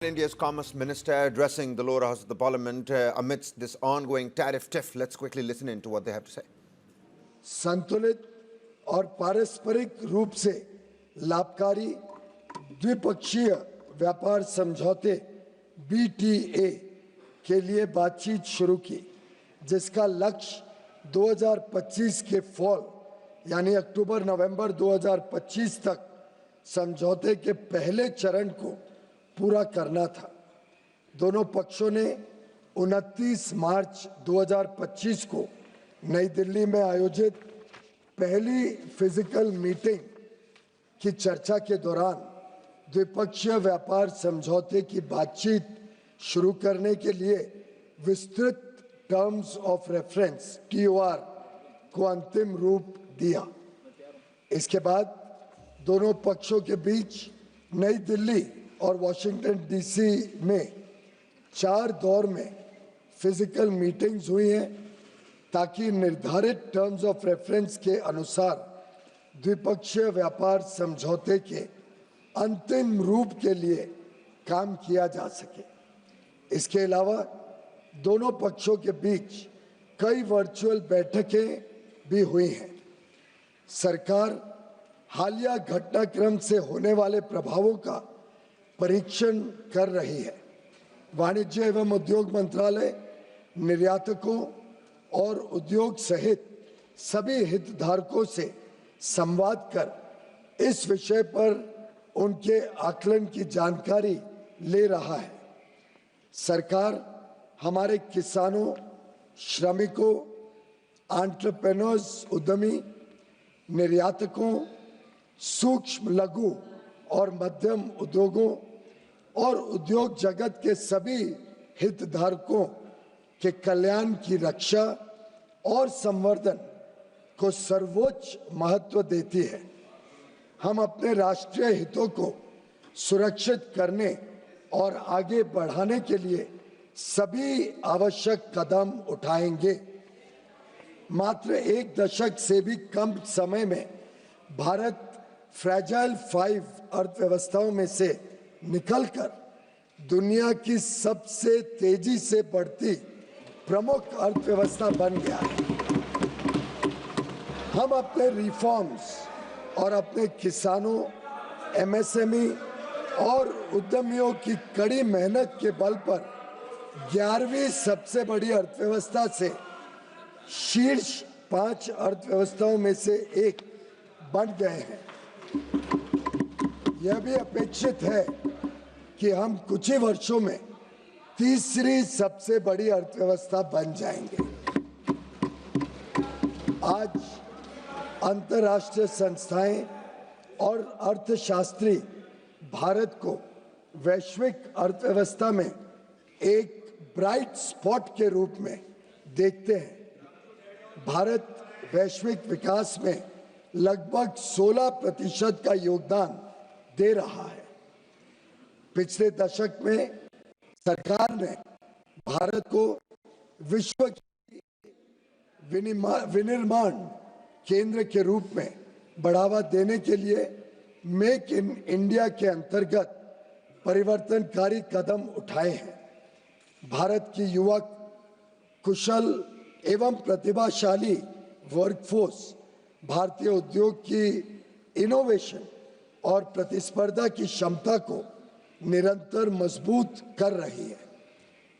India's Commerce Minister addressing the lower house of the Parliament amidst this ongoing tariff tiff. Let's quickly listen in to what they have to say. संतुलित और पारस्परिक रूप से लाभकारी द्विपक्षीय व्यापार समझौते BTA के लिए बातचीत शुरू की, जिसका लक्ष्य 2025 के फॉल यानी अक्टूबर-नवंबर 2025 तक समझौते के पहले चरण को पूरा करना था। दोनों पक्षों ने 29 मार्च 2025 को नई दिल्ली में आयोजित पहली फिजिकल मीटिंग की चर्चा के दौरान द्विपक्षीय व्यापार समझौते की बातचीत शुरू करने के लिए विस्तृत टर्म्स ऑफ रेफरेंस TOR को अंतिम रूप दिया। इसके बाद दोनों पक्षों के बीच नई दिल्ली और वॉशिंगटन DC में 4 दौर में फिजिकल मीटिंग्स हुई हैं ताकि निर्धारित टर्म्स ऑफ रेफरेंस के अनुसार द्विपक्षीय व्यापार समझौते के अंतिम रूप के लिए काम किया जा सके। इसके अलावा दोनों पक्षों के बीच कई वर्चुअल बैठकें भी हुई हैं। सरकार हालिया घटनाक्रम से होने वाले प्रभावों का परीक्षण कर रही है। वाणिज्य एवं उद्योग मंत्रालय निर्यातकों और उद्योग सहित सभी हितधारकों से संवाद कर इस विषय पर उनके आकलन की जानकारी ले रहा है। सरकार हमारे किसानों, श्रमिकों, एंटरप्रेन्योर्स, उद्यमी, निर्यातकों, सूक्ष्म, लघु और मध्यम उद्योगों और उद्योग जगत के सभी हितधारकों के कल्याण की रक्षा और संवर्धन को सर्वोच्च महत्व देती है। हम अपने राष्ट्रीय हितों को सुरक्षित करने और आगे बढ़ाने के लिए सभी आवश्यक कदम उठाएंगे। मात्र एक दशक से भी कम समय में भारत फ्रैजाइल 5 अर्थव्यवस्थाओं में से निकलकर दुनिया की सबसे तेजी से बढ़ती प्रमुख अर्थव्यवस्था बन गया है। हम अपने रिफॉर्म्स और अपने किसानों, MSME और उद्यमियों की कड़ी मेहनत के बल पर 11वीं सबसे बड़ी अर्थव्यवस्था से शीर्ष 5 अर्थव्यवस्थाओं में से एक बन गए हैं। यह भी अपेक्षित है कि हम कुछ ही वर्षों में तीसरी सबसे बड़ी अर्थव्यवस्था बन जाएंगे। आज अंतर्राष्ट्रीय संस्थाएं और अर्थशास्त्री भारत को वैश्विक अर्थव्यवस्था में एक ब्राइट स्पॉट के रूप में देखते हैं। भारत वैश्विक विकास में लगभग 16% का योगदान दे रहा है। पिछले दशक में सरकार ने भारत को विश्व की विनिर्माण केंद्र के रूप में बढ़ावा देने के लिए मेक इन इंडिया के अंतर्गत परिवर्तनकारी कदम उठाए हैं। भारत की युवक, कुशल एवं प्रतिभाशाली वर्कफोर्स भारतीय उद्योग की इनोवेशन और प्रतिस्पर्धा की क्षमता को निरंतर मजबूत कर रही है।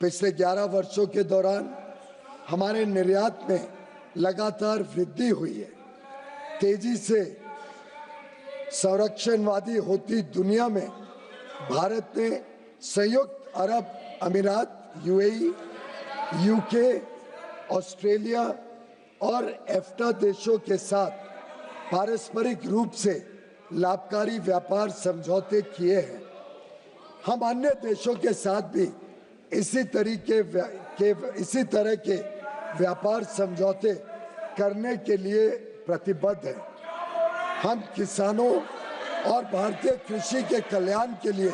पिछले 11 वर्षों के दौरान हमारे निर्यात में लगातार वृद्धि हुई है। तेजी से संरक्षणवादी होती दुनिया में भारत ने संयुक्त अरब अमीरात, UAE, UK, ऑस्ट्रेलिया और EFTA देशों के साथ पारस्परिक रूप से लाभकारी व्यापार समझौते किए हैं। हम अन्य देशों के साथ भी इसी तरह के व्यापार समझौते करने के लिए प्रतिबद्ध हैं। हम किसानों और भारतीय कृषि के कल्याण के लिए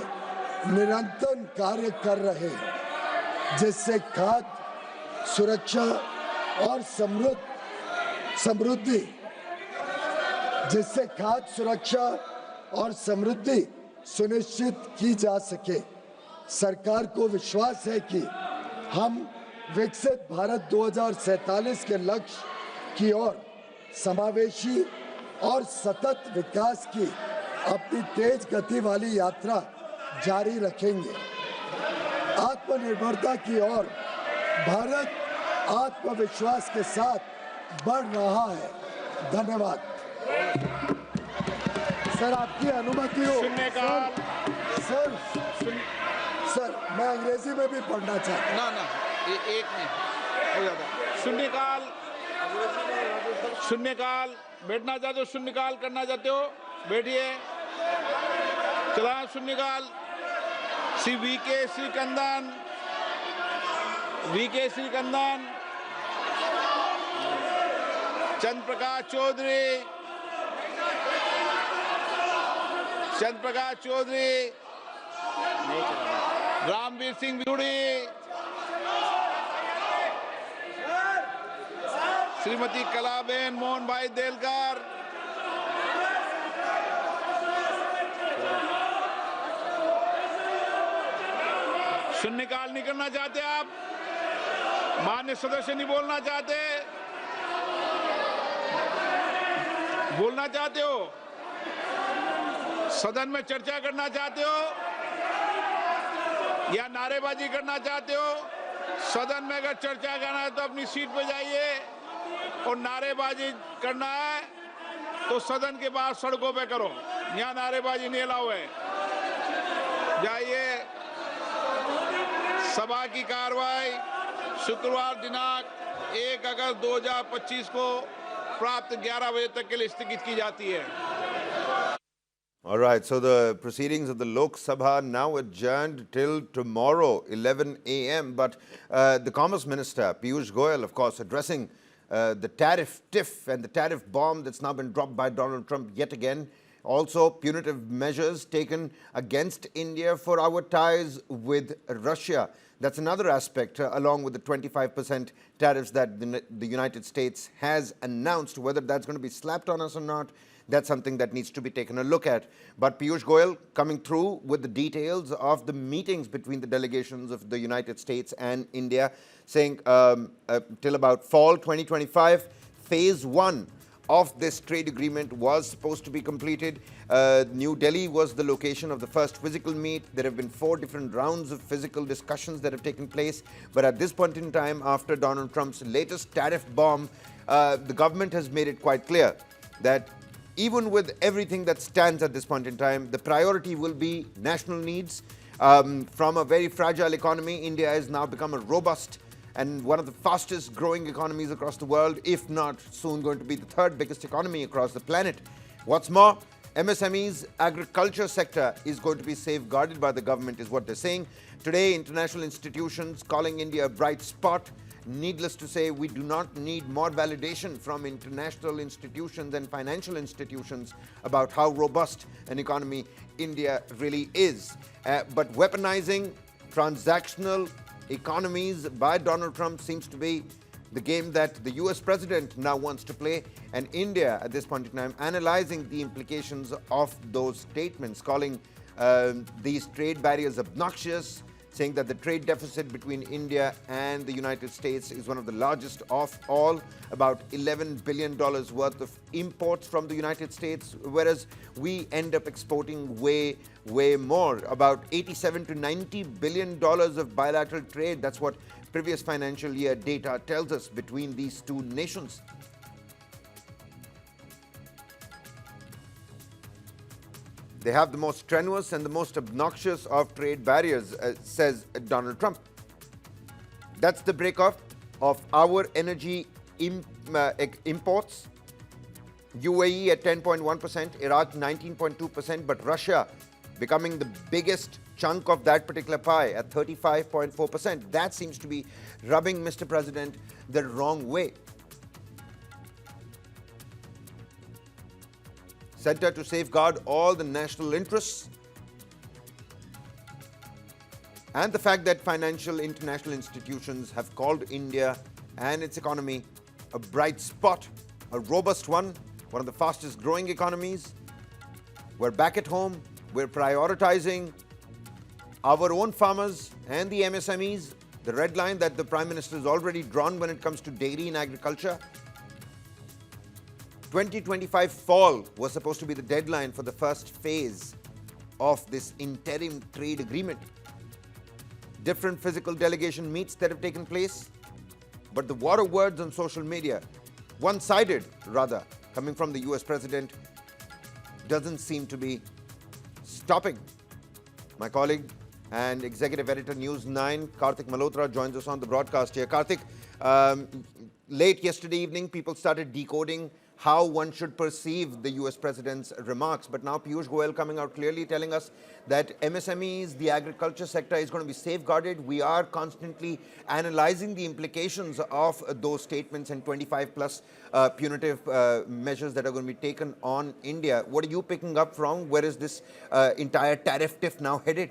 निरंतर कार्य कर रहे हैं, जिससे खाद्य सुरक्षा और समृद्धि सुनिश्चित की जा सके। सरकार को विश्वास है कि हम विकसित भारत 2047 के लक्ष्य की ओर समावेशी और सतत विकास की अपनी तेज गति वाली यात्रा जारी रखेंगे। आत्मनिर्भरता की ओर भारत आत्मविश्वास के साथ बढ़ रहा है। धन्यवाद। सर, आपकी अनुमति हो? सर, सर, मैं अंग्रेजी में भी पढ़ना चाहता हूँ। ना एक में हो जाता। शून्यकाल बैठना चाहते हो, शून्यकाल करना चाहते हो, बैठिए। चला शून्यकाल। श्री वीके श्रीकंदन, चंद्र प्रकाश चौधरी, रामवीर सिंह बिधूड़ी, श्रीमती कलाबेन मोहन भाई देलकर, शून्यकाल नहीं करना चाहते आप? मान्य सदस्य नहीं बोलना चाहते? बोलना चाहते हो? सदन में चर्चा करना चाहते हो या नारेबाजी करना चाहते हो? सदन में अगर चर्चा करना है तो अपनी सीट पे जाइए, और नारेबाजी करना है तो सदन के बाहर सड़कों पे करो। यहाँ नारेबाजी नहीं अलाउ है। जाइए। सभा की कार्रवाई शुक्रवार दिनांक 1 अगस्त 2025 को प्राप्त 11 बजे तक के लिए स्थगित की जाती है। All right, so the proceedings of the Lok Sabha now adjourned till tomorrow, 11 a.m. But the Commerce Minister, Piyush Goyal, of course, addressing the tariff tiff and the tariff bomb that's now been dropped by Donald Trump yet again. Also, punitive measures taken against India for our ties with Russia. That's another aspect, along with the 25% tariffs that the United States has announced. Whether that's going to be slapped on us or not, that's something that needs to be taken a look at. But Piyush Goyal coming through with the details of the meetings between the delegations of the United States and India, saying till about fall 2025, phase 1 of this trade agreement was supposed to be completed. New Delhi was the location of the first physical meet. There have been 4 different rounds of physical discussions that have taken place. But at this point in time, after Donald Trump's latest tariff bomb, the government has made it quite clear that even with everything that stands at this point in time, the priority will be national needs. From a very fragile economy, India has now become a robust and one of the fastest growing economies across the world, if not soon going to be the 3rd biggest economy across the planet. What's more, MSME's agriculture sector is going to be safeguarded by the government, is what they're saying. Today, international institutions calling India a bright spot. Needless to say, we do not need more validation from international institutions and financial institutions about how robust an economy India really is. But weaponizing transactional economies by Donald Trump seems to be the game that the US president now wants to play, and India at this point in time analyzing the implications of those statements, calling these trade barriers obnoxious, saying that the trade deficit between India and the United States is one of the largest of all, about $11 billion worth of imports from the United States, whereas we end up exporting way more, about $87 to $90 billion of bilateral trade. That's what previous financial year data tells us between these two nations. They have the most strenuous and the most obnoxious of trade barriers, says Donald Trump. That's the breakoff of our energy imports. UAE at 10.1%, Iraq 19.2%, but Russia becoming the biggest chunk of that particular pie at 35.4%. That seems to be rubbing Mr. President the wrong way. Center to safeguard all the national interests, and the fact that financial international institutions have called India and its economy a bright spot, a robust one of the fastest growing economies. We're back at home. We're prioritizing our own farmers and the MSMEs, the red line that the Prime Minister has already drawn when it comes to dairy and agriculture. 2025 fall was supposed to be the deadline for the first phase of this interim trade agreement. Different physical delegation meets that have taken place, but the war of words on social media, one-sided rather, coming from the US President, doesn't seem to be stopping. My colleague and executive editor News 9, Karthik Malhotra, joins us on the broadcast here. Karthik, late yesterday evening, people started decoding how one should perceive the US President's remarks. But now Piyush Goyal coming out clearly telling us that MSMEs, the agriculture sector is going to be safeguarded. We are constantly analyzing the implications of those statements and 25 plus punitive measures that are going to be taken on India. What are you picking up from? Where is this entire tariff tiff now headed?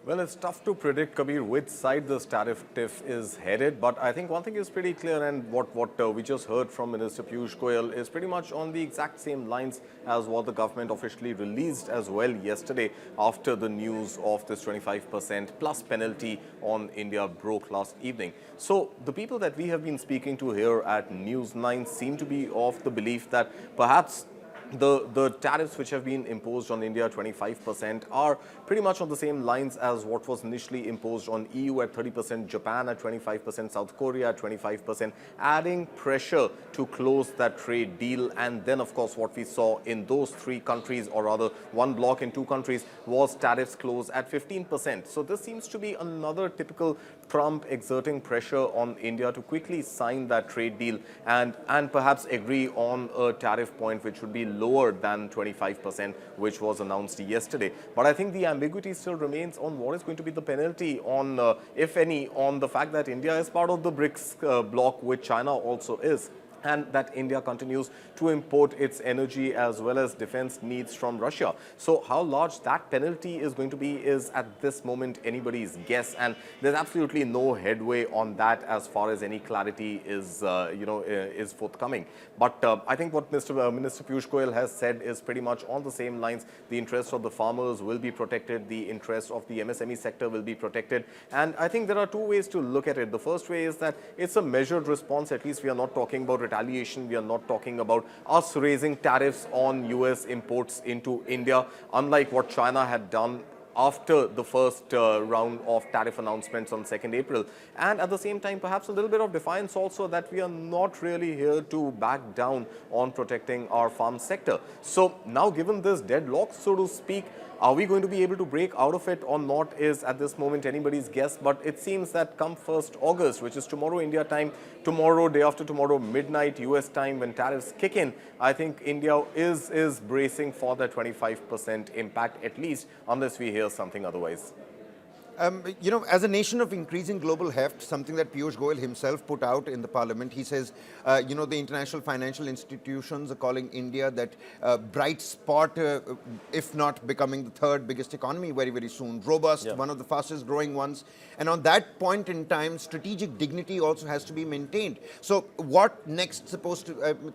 Well, it's tough to predict, Kabir, which side this tariff tiff is headed. But I think one thing is pretty clear, and what we just heard from Minister Piyush Goyal is pretty much on the exact same lines as what the government officially released as well yesterday after the news of this 25% plus penalty on India broke last evening. So the people that we have been speaking to here at News 9 seem to be of the belief that perhaps the tariffs which have been imposed on India, 25%, are pretty much on the same lines as what was initially imposed on EU at 30%, Japan at 25%, South Korea at 25%, adding pressure to close that trade deal. And then, of course, what we saw in those three countries, or rather one bloc in two countries, was tariffs close at 15%. So this seems to be another typical Trump exerting pressure on India to quickly sign that trade deal and perhaps agree on a tariff point which would be lower than 25%, which was announced yesterday. But I think the ambiguity still remains on what is going to be the penalty on, if any, on the fact that India is part of the BRICS bloc, which China also is, and that India continues to import its energy as well as defense needs from Russia. So how large that penalty is going to be is at this moment anybody's guess, and there's absolutely no headway on that as far as any clarity is is forthcoming. But I think what Minister Piyush Goyal has said is pretty much on the same lines. The interests of the farmers will be protected, the interests of the MSME sector will be protected, and I think there are two ways to look at it. The first way is that it's a measured response. At least we are not talking about retaliation. We are not talking about us raising tariffs on US imports into India, unlike what China had done after the first round of tariff announcements on 2nd April. And at the same time, perhaps a little bit of defiance also that we are not really here to back down on protecting our farm sector. So now, given this deadlock, so to speak, are we going to be able to break out of it or not is at this moment anybody's guess. But it seems that come 1st August, which is tomorrow India time, tomorrow, day after tomorrow, midnight US time, when tariffs kick in, I think India is bracing for the 25% impact, at least, unless we hear something otherwise. As a nation of increasing global heft, something that Piyush Goyal himself put out in the parliament, he says, the international financial institutions are calling India that bright spot, if not becoming the third biggest economy very, very soon. Robust, one of the fastest growing ones. And on that point in time, strategic dignity also has to be maintained. So what next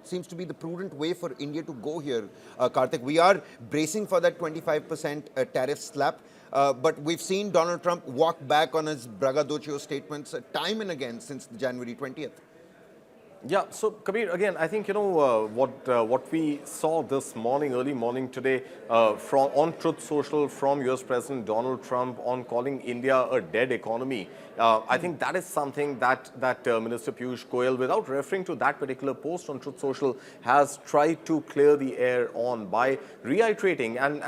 seems to be the prudent way for India to go here, Karthik? We are bracing for that 25% tariff slap. But we've seen Donald Trump walk back on his braggadocio statements time and again since January 20th. Yeah, so Kabir, again, I think, what we saw this morning, early morning today, on Truth Social from US President Donald Trump on calling India a dead economy. I think that is something that Minister Piyush Goyal, without referring to that particular post on Truth Social, has tried to clear the air on by reiterating, and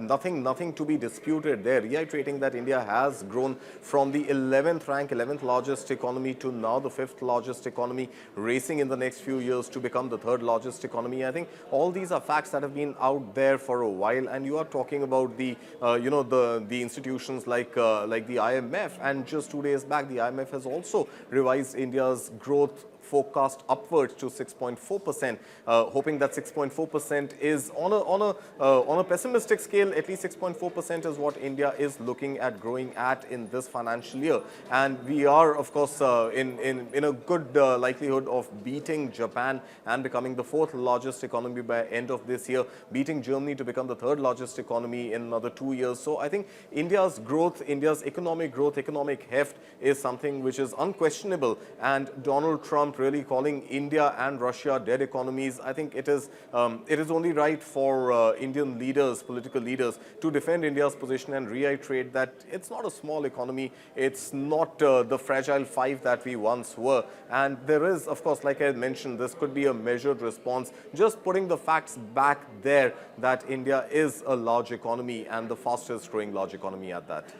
nothing to be disputed there, reiterating that India has grown from the 11th rank, 11th largest economy to now the 5th largest economy, racing in the next few years to become the 3rd largest economy. I think all these are facts that have been out there for a while, and you are talking about the the institutions like the IMF, and just 2 days back the IMF has also revised India's growth forecast upwards to 6.4%, hoping that 6.4% is on a pessimistic scale. At least 6.4% is what India is looking at growing at in this financial year, and we are, of course, in a good likelihood of beating Japan and becoming the 4th largest economy by end of this year, beating Germany to become the 3rd largest economy in another 2 years. So I think India's growth, India's economic growth, economic heft is something which is unquestionable, and Donald Trump really calling India and Russia dead economies, I think it is only right for Indian leaders, political leaders, to defend India's position and reiterate that it's not a small economy, it's not the fragile 5 that we once were. And there is, of course, like I mentioned, this could be a measured response, just putting the facts back there that India is a large economy and the fastest growing large economy at that.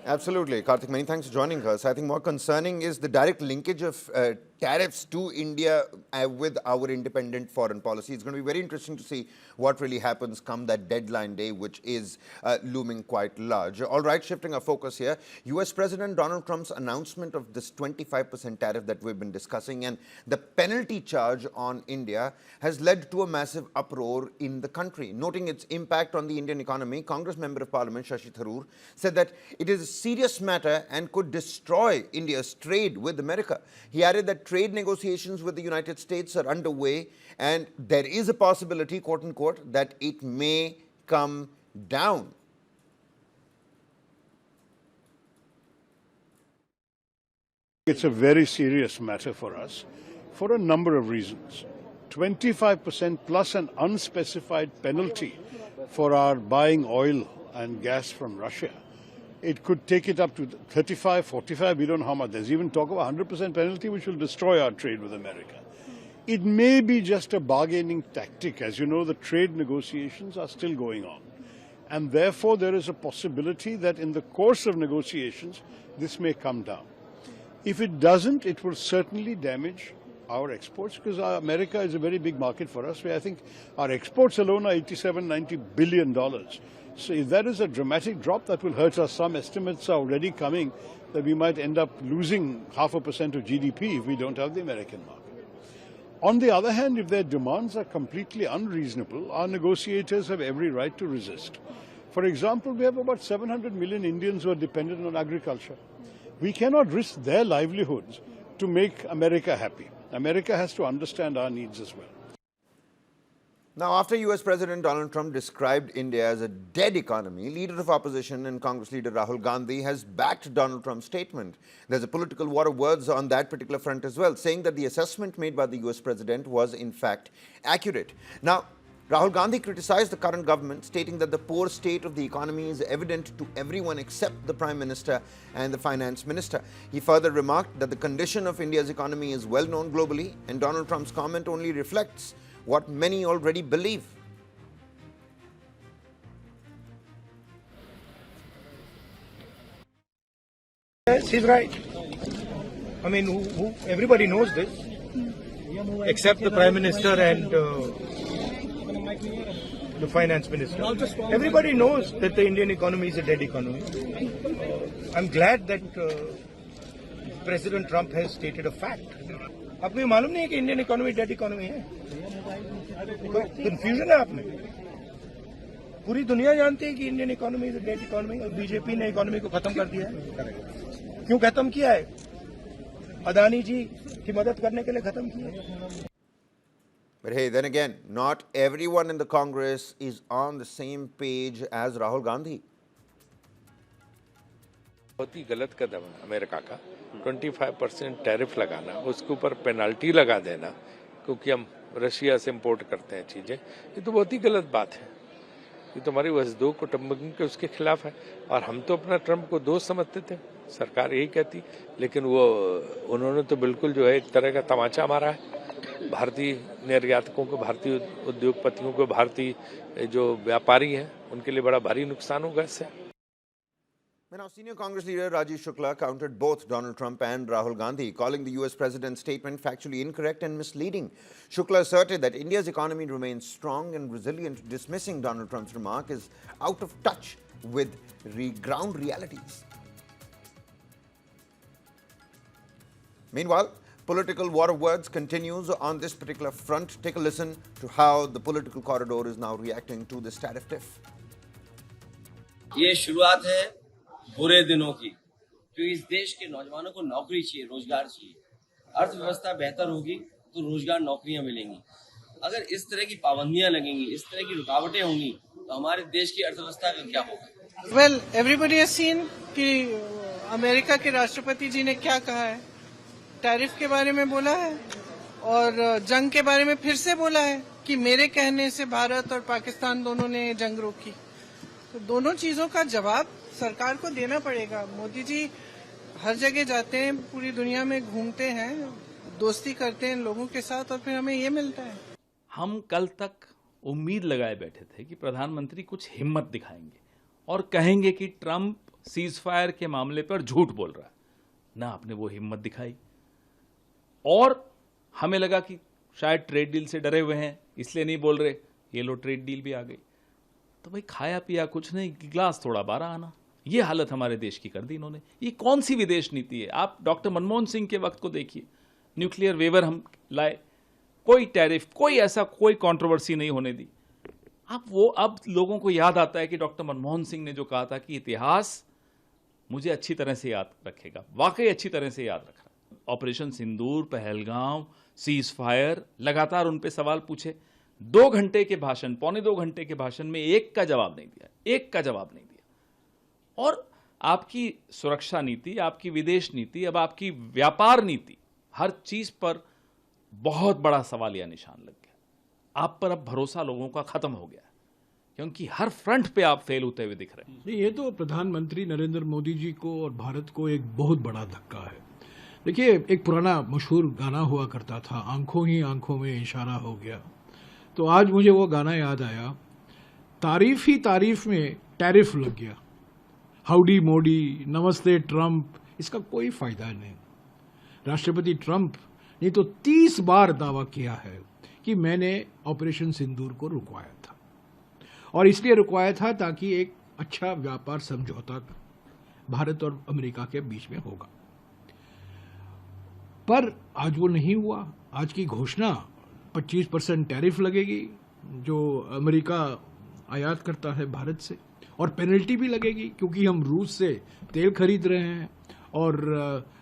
Absolutely. Karthik, many thanks for joining us. I think more concerning is the direct linkage of tariffs to India with our independent foreign policy. It's going to be very interesting to see what really happens come that deadline day, which is looming quite large. All right, shifting our focus here. US President Donald Trump's announcement of this 25% tariff that we've been discussing and the penalty charge on India has led to a massive uproar in the country. Noting its impact on the Indian economy, Congress Member of Parliament Shashi Tharoor said that it is a serious matter and could destroy India's trade with America. He added that trade negotiations with the United States are underway and there is a possibility, quote unquote, that it may come down. It's a very serious matter for us for a number of reasons. 25% plus an unspecified penalty for our buying oil and gas from Russia. It could take it up to 35, 45, we don't know how much. There's even talk of a 100% penalty which will destroy our trade with America. It may be just a bargaining tactic. As you know, the trade negotiations are still going on. And therefore, there is a possibility that in the course of negotiations, this may come down. If it doesn't, it will certainly damage our exports, because America is a very big market for us, where I think our exports alone are $87, $90 billion. So if that is a dramatic drop, that will hurt us. Some estimates are already coming that we might end up losing 0.5% of GDP if we don't have the American market. On the other hand, if their demands are completely unreasonable, our negotiators have every right to resist. For example, we have about 700 million Indians who are dependent on agriculture. We cannot risk their livelihoods to make America happy. America has to understand our needs as well. Now, after US President Donald Trump described India as a dead economy, Leader of Opposition and Congress Leader Rahul Gandhi has backed Donald Trump's statement. There's a political war of words on that particular front as well, saying that the assessment made by the US President was in fact accurate. Now, Rahul Gandhi criticized the current government, stating that the poor state of the economy is evident to everyone except the Prime Minister and the Finance Minister. He further remarked that the condition of India's economy is well known globally, and Donald Trump's comment only reflects what many already believe. Yes, he's right. I mean, everybody knows this, except the Prime Minister and the Finance Minister. Everybody knows that the Indian economy is a dead economy. I'm glad that President Trump has stated a fact. आपको ये मालूम नहीं है कि Indian economy dead economy है? Confusion है आप में? पूरी दुनिया जानती है कि Indian economy is dead economy और बीजेपी ने इकोनॉमी को खत्म कर दिया है। क्यों खत्म किया है? अदानी जी की मदद करने के लिए खत्म किया है। But hey, then again, not everyone in the Congress is on the same page as Rahul Gandhi. बहुत ही गलत कदम है अमेरिका का 25% टैरिफ लगाना, उसके ऊपर पेनल्टी लगा देना क्योंकि हम रशिया से इंपोर्ट करते हैं चीज़ें। ये तो बहुत ही गलत बात है। ये तो हमारी वजदो कुटुंबों के उसके खिलाफ है और हम तो अपना ट्रंप को दोस्त समझते थे, सरकार यही कहती, लेकिन उन्होंने तो बिल्कुल जो है एक तरह का तमाचा मारा है भारतीय निर्यातकों को, भारतीय उद्योगपतियों को, भारतीय जो व्यापारी हैं उनके लिए बड़ा भारी नुकसान होगा इससे। Now, senior Congress leader Rajiv Shukla countered both Donald Trump and Rahul Gandhi, calling the US president's statement factually incorrect and misleading. Shukla asserted that India's economy remains strong and resilient, dismissing Donald Trump's remark as out of touch with ground realities. Meanwhile, political war of words continues on this particular front. Take a listen to how the political corridor is now reacting to this tariff tiff. ये शुरुआत है बुरे दिनों की, क्योंकि इस देश के नौजवानों को नौकरी चाहिए, रोजगार चाहिए। अर्थव्यवस्था बेहतर होगी तो रोजगार, नौकरियां मिलेंगी। अगर इस तरह की पाबंदियां लगेंगी, इस तरह की रुकावटें होंगी, तो हमारे देश की अर्थव्यवस्था का क्या होगा? वेल, एवरीबडी हैज सीन कि अमेरिका के राष्ट्रपति जी ने क्या कहा है। टैरिफ के बारे में बोला है और जंग के बारे में फिर से बोला है कि मेरे कहने से भारत और पाकिस्तान दोनों ने जंग रोकी। तो दोनों चीजों का जवाब सरकार को देना पड़ेगा। मोदी जी हर जगह जाते हैं, पूरी दुनिया में घूमते हैं, दोस्ती करते हैं लोगों के साथ और फिर हमें ये मिलता है। हम कल तक उम्मीद लगाए बैठे थे कि प्रधानमंत्री कुछ हिम्मत दिखाएंगे और कहेंगे कि ट्रंप सीज फायर के मामले पर झूठ बोल रहा है। ना आपने वो हिम्मत दिखाई और हमें लगा कि शायद ट्रेड डील से डरे हुए हैं इसलिए नहीं बोल रहे। ये लो ट्रेड डील भी आ गई। तो भाई खाया पिया कुछ नहीं, गिलास थोड़ा 12 आना, ये हालत हमारे देश की कर दी इन्होंने। ये कौन सी विदेश नीति है? आप डॉक्टर मनमोहन सिंह के वक्त को देखिए, न्यूक्लियर वेवर हम लाए, कोई टैरिफ, कोई ऐसा कोई कंट्रोवर्सी नहीं होने दी। अब लोगों को याद आता है कि डॉक्टर मनमोहन सिंह ने जो कहा था कि इतिहास मुझे अच्छी तरह से याद रखेगा, वाकई अच्छी तरह से याद रखा। ऑपरेशन सिंदूर, पहलगांव, सीज फायर, लगातार उन पे सवाल पूछे। 2 घंटे के भाषण, पौने 2 घंटे के भाषण में एक का जवाब नहीं दिया, एक का जवाब नहीं दिया। और आपकी सुरक्षा नीति, आपकी विदेश नीति, अब आपकी व्यापार नीति, हर चीज पर बहुत बड़ा सवालिया निशान लग गया। आप पर अब भरोसा लोगों का खत्म हो गया क्योंकि हर फ्रंट पे आप फेल होते हुए दिख रहे हैं। नहीं, ये तो प्रधानमंत्री नरेंद्र मोदी जी को और भारत को एक बहुत बड़ा धक्का है। देखिए, एक पुराना मशहूर गाना हुआ करता था, आंखों ही आंखों में इशारा हो गया। तो आज मुझे वो गाना याद आया, तारीफ ही तारीफ में टैरिफ लग गया। हाउडी मोदी, नमस्ते ट्रंप, इसका कोई फायदा नहीं। राष्ट्रपति ट्रंप ने तो 30 बार दावा किया है कि मैंने ऑपरेशन सिंदूर को रुकवाया था और इसलिए रुकवाया था ताकि एक अच्छा व्यापार समझौता भारत और अमेरिका के बीच में होगा। पर आज वो नहीं हुआ। आज की घोषणा 25% टैरिफ लगेगी जो अमेरिका आयात करता है भारत से, और पेनल्टी भी लगेगी क्योंकि हम रूस से तेल खरीद रहे हैं और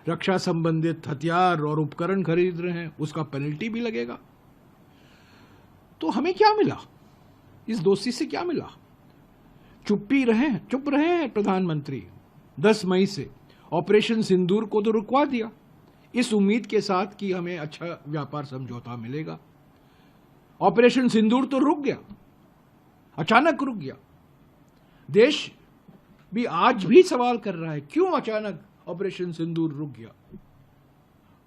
रक्षा संबंधित हथियार और उपकरण खरीद रहे हैं, उसका पेनल्टी भी लगेगा। तो हमें क्या मिला? इस दोस्ती से क्या मिला? चुप रहे हैं प्रधानमंत्री। 10 मई से ऑपरेशन सिंदूर को तो रुकवा दिया इस उम्मीद के साथ कि हमें अच्छा व्यापार समझौता मिलेगा। ऑपरेशन सिंदूर तो रुक गया, अचानक रुक गया। देश भी आज भी सवाल कर रहा है क्यों अचानक ऑपरेशन सिंदूर रुक गया।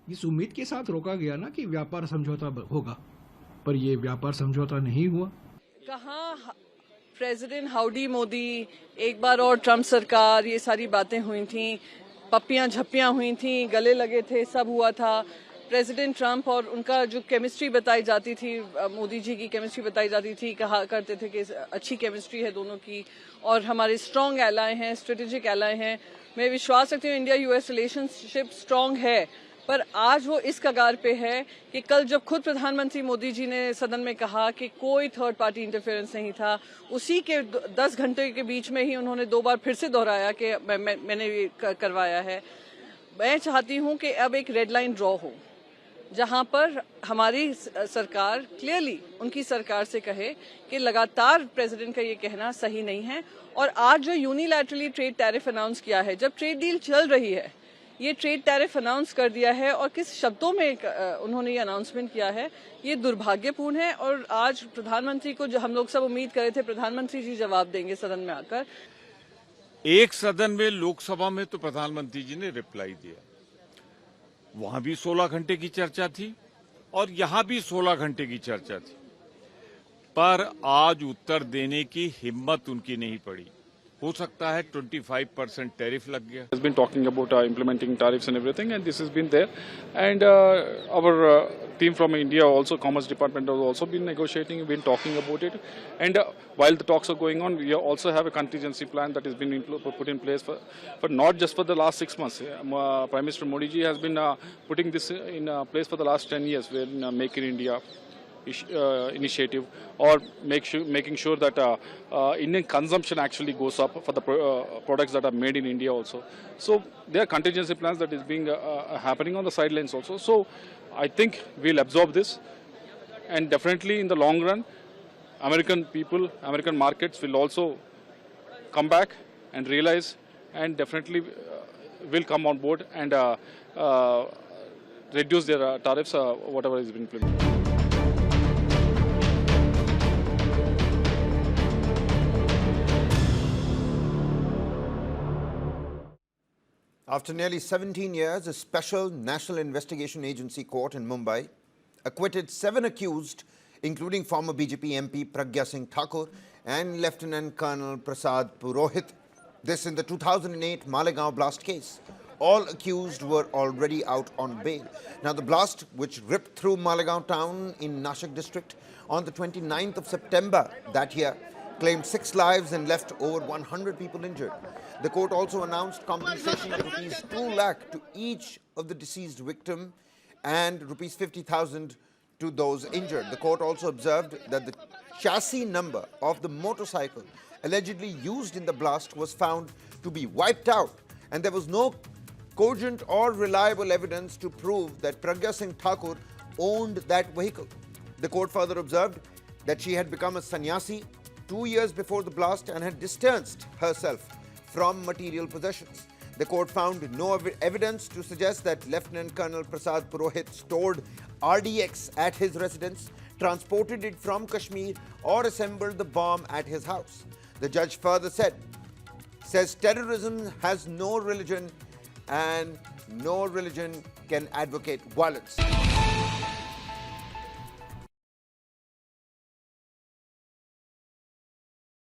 इस उम्मीद के साथ रोका गया ना कि व्यापार समझौता होगा, पर यह व्यापार समझौता नहीं हुआ। कहाँ प्रेसिडेंट हाउडी मोदी, एक बार और ट्रंप सरकार, ये सारी बातें हुई थी, पप्पियां झप्पियां हुई थी, गले लगे थे, सब हुआ था। प्रेसिडेंट ट्रंप और उनका जो केमिस्ट्री बताई जाती थी, मोदी जी की केमिस्ट्री बताई जाती थी, कहा करते थे कि अच्छी केमिस्ट्री है दोनों की और हमारे स्ट्रॉन्ग एलाय हैं, स्ट्रेटेजिक एलाय हैं। मैं विश्वास रखती हूँ इंडिया यूएस रिलेशनशिप स्ट्रॉन्ग है, पर आज वो इस कगार पे है कि कल जब खुद प्रधानमंत्री मोदी जी ने सदन में कहा कि कोई थर्ड पार्टी इंटरफेरेंस नहीं था, उसी के 10 घंटे के बीच में ही उन्होंने 2 बार फिर से दोहराया कि मैंने ये करवाया है। मैं चाहती हूँ कि अब एक रेड लाइन ड्रॉ हो जहां पर हमारी सरकार क्लियरली उनकी सरकार से कहे कि लगातार प्रेसिडेंट का ये कहना सही नहीं है। और आज जो यूनिलैटरली ट्रेड टैरिफ अनाउंस किया है, जब ट्रेड डील चल रही है, ये ट्रेड टैरिफ अनाउंस कर दिया है और किस शब्दों में उन्होंने ये अनाउंसमेंट किया है, ये दुर्भाग्यपूर्ण है। और आज प्रधानमंत्री को जो हम लोग सब उम्मीद करे थे प्रधानमंत्री जी जवाब देंगे सदन में आकर। एक सदन में लोकसभा में तो प्रधानमंत्री जी ने रिप्लाई दिया, वहां भी 16 घंटे की चर्चा थी और यहां भी 16 घंटे की चर्चा थी, पर आज उत्तर देने की हिम्मत उनकी नहीं पड़ी। हो सकता है 25% टैरिफ लग गया। Has been talking about implementing tariffs and everything, and this has been there. And our team from India, also Commerce Department, has also been negotiating, been talking about it. And while the talks are going on, we also have a contingency plan that has been put in place for not just for the last 6 months. Prime Minister Modi ji has been putting this in place for the last 10 years, where Make in India initiative, or making sure that Indian consumption actually goes up for the products that are made in India also. So there are contingency plans that is being happening on the sidelines also. So I think we'll absorb this, and definitely in the long run, American people, American markets will also come back and realize, and definitely will come on board and reduce their tariffs, whatever is being implemented. After nearly 17 years, a special National Investigation Agency court in Mumbai acquitted 7 accused, including former BJP MP Pragya Singh Thakur and Lieutenant Colonel Prasad Purohit. This in the 2008 Malegaon blast case. All accused were already out on bail. Now, the blast, which ripped through Malegaon town in Nashik district on the 29th of September that year, claimed 6 lives and left over 100 people injured. The court also announced compensation of rupees 2 lakh to each of the deceased victim and rupees 50,000 to those injured. The court also observed that the chassis number of the motorcycle allegedly used in the blast was found to be wiped out, and there was no cogent or reliable evidence to prove that Pragya Singh Thakur owned that vehicle. The court further observed that she had become a sannyasi 2 years before the blast and had distanced herself from material possessions. The court found no evidence to suggest that Lieutenant Colonel Prasad Purohit stored RDX at his residence, transported it from Kashmir, or assembled the bomb at his house. The judge further says terrorism has no religion and no religion can advocate violence.